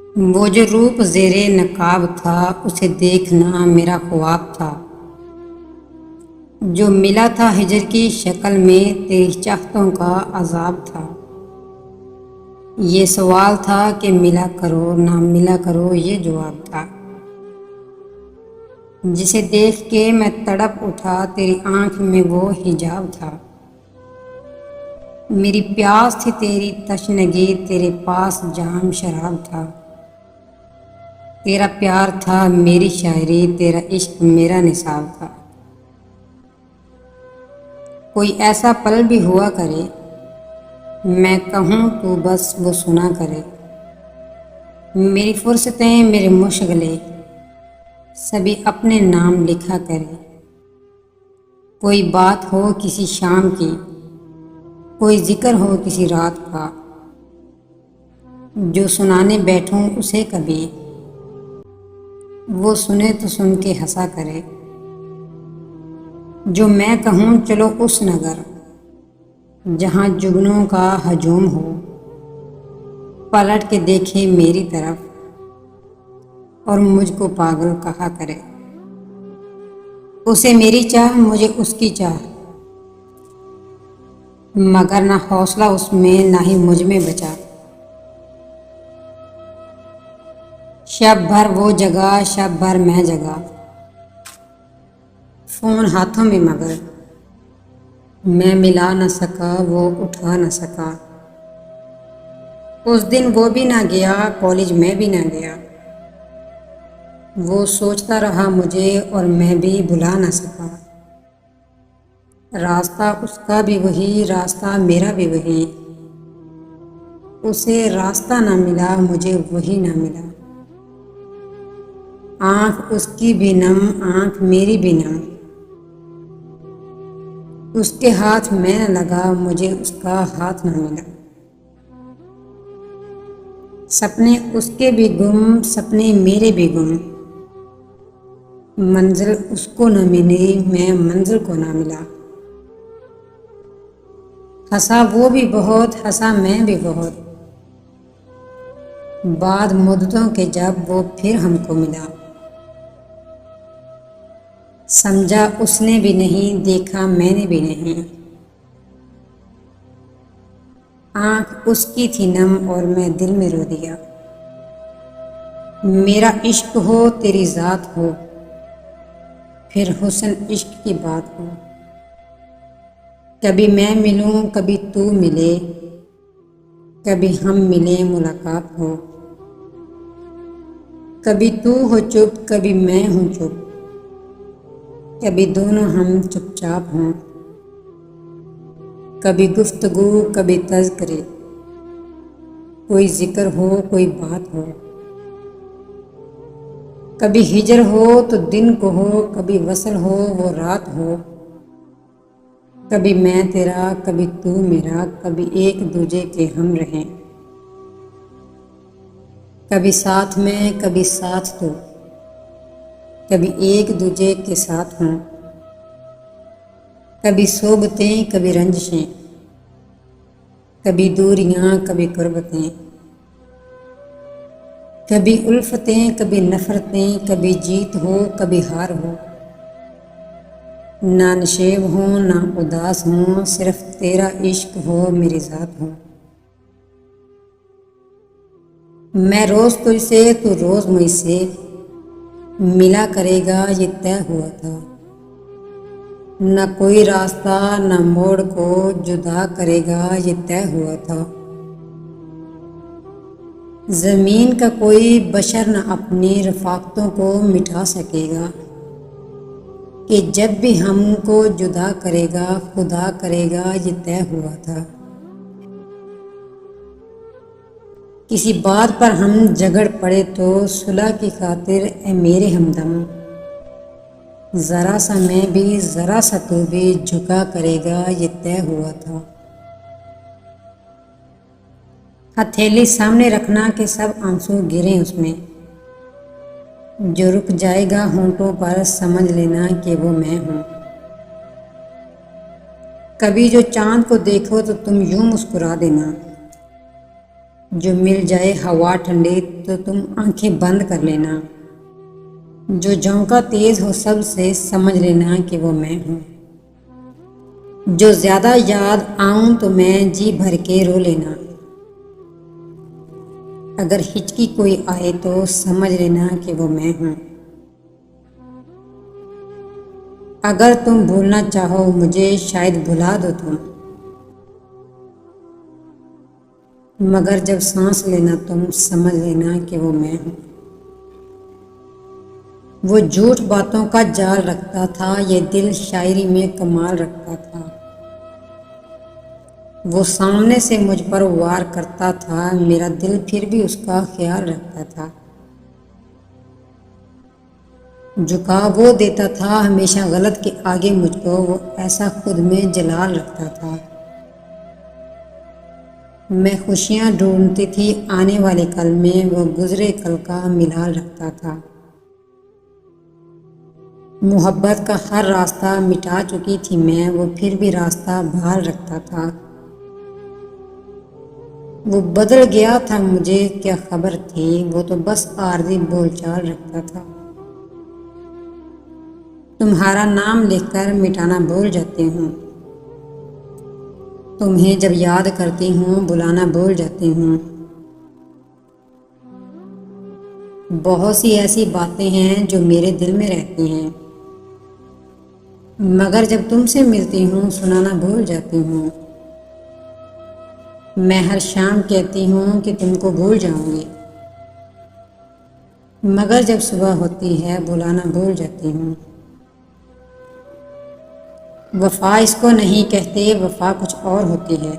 वो जो रूप ज़ेरे नकाब था उसे देखना मेरा ख्वाब था। जो मिला था हिजर की शक्ल में तेरी चाहतों का अजाब था। ये सवाल था कि मिला करो ना मिला करो, ये जवाब था। जिसे देख के मैं तड़प उठा, तेरी आंख में वो हिजाब था। मेरी प्यास थी तेरी तशनगी, तेरे पास जाम शराब था। तेरा प्यार था मेरी शायरी, तेरा इश्क मेरा निसाब था। कोई ऐसा पल भी हुआ करे, मैं कहूँ तू बस वो सुना करे। मेरी फुर्सतें मेरे मुशगले सभी अपने नाम लिखा करे। कोई बात हो किसी शाम की, कोई जिक्र हो किसी रात का, जो सुनाने बैठूं उसे कभी, वो सुने तो सुन के हंसा करे। जो मैं कहूँ चलो उस नगर, जहाँ जुगनों का हजूम हो, पलट के देखे मेरी तरफ और मुझको पागल कहा करे। उसे मेरी चाह मुझे उसकी चाह, मगर ना हौसला उसमें ना ही मुझ में बचा। शब भर वो जगा शब भर मैं जगा, फोन हाथों में मगर मैं मिला न सका वो उठा न सका। उस दिन वो भी ना गया कॉलेज, मैं भी ना गया। वो सोचता रहा मुझे और मैं भी भुला न सका। रास्ता उसका भी वही, रास्ता मेरा भी वही। उसे रास्ता ना मिला, मुझे वही ना मिला। आँख उसकी भी नम, आँख मेरी भी नम। उसके हाथ मैं न लगा, मुझे उसका हाथ न मिला। सपने उसके भी गुम, सपने मेरे भी गुम। मंजिल उसको न मिली, मैं मंजिल को न मिला। हंसा वो भी बहुत, हंसा मैं भी बहुत। बाद मुद्दतों के जब वो फिर हमको मिला। समझा उसने भी नहीं, देखा मैंने भी नहीं। आँख उसकी थी नम और मैं दिल में रो दिया। मेरा इश्क हो तेरी ज़ात हो, फिर हुस्न इश्क की बात हो। कभी मैं मिलूं कभी तू मिले, कभी हम मिले मुलाकात हो। कभी तू हो चुप कभी मैं हूँ चुप, कभी दोनों हम चुपचाप हों। कभी गुफ्तगू कभी तज़किरे, कोई जिक्र हो कोई बात हो। कभी हिजर हो तो दिन को हो, कभी वसल हो वो रात हो। कभी मैं तेरा कभी तू मेरा, कभी एक दूजे के हम रहें। कभी साथ में कभी साथ तो, कभी एक दूजे के साथ हों। कभी सोबतें कभी रंजिशें, कभी दूरियां कभी कुर्बतें। कभी उल्फतें कभी नफरतें, कभी जीत हो कभी हार हो। ना नशेब हो ना उदास हो, सिर्फ तेरा इश्क हो मेरी ज़ात हो। मैं रोज़ तुझसे तू रोज़ मुझसे, मिला करेगा ये तय हुआ था। न कोई रास्ता न मोड़ को जुदा करेगा ये तय हुआ था। ज़मीन का कोई बशर न अपनी रफ़ाक़तों को मिटा सकेगा, कि जब भी हमको जुदा करेगा खुदा करेगा ये तय हुआ था। किसी बात पर हम झगड़ पड़े तो सुलह की खातिर ए मेरे हमदम, ज़रा सा मैं भी ज़रा सा तू भी झुका करेगा ये तय हुआ था। हथेली सामने रखना कि सब आंसू गिरे उसमें, जो रुक जाएगा होंठों पर समझ लेना कि वो मैं हूँ। कभी जो चांद को देखो तो तुम यूं मुस्कुरा देना, जो मिल जाए हवा ठंडी तो तुम आंखें बंद कर लेना। जो झोंका तेज हो सबसे समझ लेना कि वो मैं हूँ। जो ज्यादा याद आऊं तो मैं जी भर के रो लेना। अगर हिचकी कोई आए तो समझ लेना कि वो मैं हूँ। अगर तुम भूलना चाहो मुझे शायद भुला दो तुम, मगर जब सांस लेना तुम समझ लेना कि वो मैं हूँ। वो झूठ बातों का जाल रखता था, ये दिल शायरी में कमाल रखता था। वो सामने से मुझ पर वार करता था, मेरा दिल फिर भी उसका ख्याल रखता था। झुका वो देता था हमेशा गलत के आगे मुझको, वो ऐसा खुद में जलाल रखता था। मैं खुशियाँ ढूंढती थी आने वाले कल में, वो गुजरे कल का मिलाल रखता था। मोहब्बत का हर रास्ता मिटा चुकी थी मैं, वो फिर भी रास्ता भाल रखता था। वो बदल गया था मुझे क्या खबर थी, वो तो बस आरज़ी बोलचाल रखता था। तुम्हारा नाम लेकर मिटाना भूल जाती हूँ, तुम्हें जब याद करती हूँ बुलाना भूल जाती हूँ। बहुत सी ऐसी बातें हैं जो मेरे दिल में रहती हैं, मगर जब तुमसे मिलती हूँ सुनाना भूल जाती हूँ। मैं हर शाम कहती हूँ कि तुमको भूल जाऊंगी, मगर जब सुबह होती है बुलाना भूल जाती हूँ। वफा इसको नहीं कहते, वफा कुछ और होती है।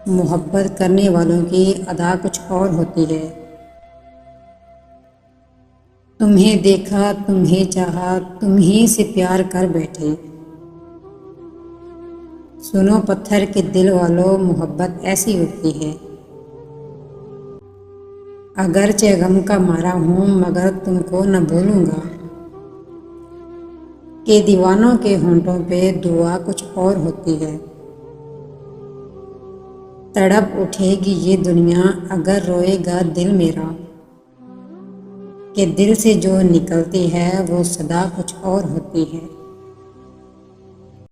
मोहब्बत करने वालों की अदा कुछ और होती है। तुम्हें देखा, तुम्हें चाहा, तुम्हीं से प्यार कर बैठे। सुनो पत्थर के दिल वालों, मोहब्बत ऐसी होती है। अगरचे गम का मारा हूँ मगर तुमको न भूलूंगा, कि दीवानों के होंठों पे दुआ कुछ और होती है। तड़प उठेगी ये दुनिया अगर रोएगा दिल मेरा, कि दिल से जो निकलती है वो सदा कुछ और होती है।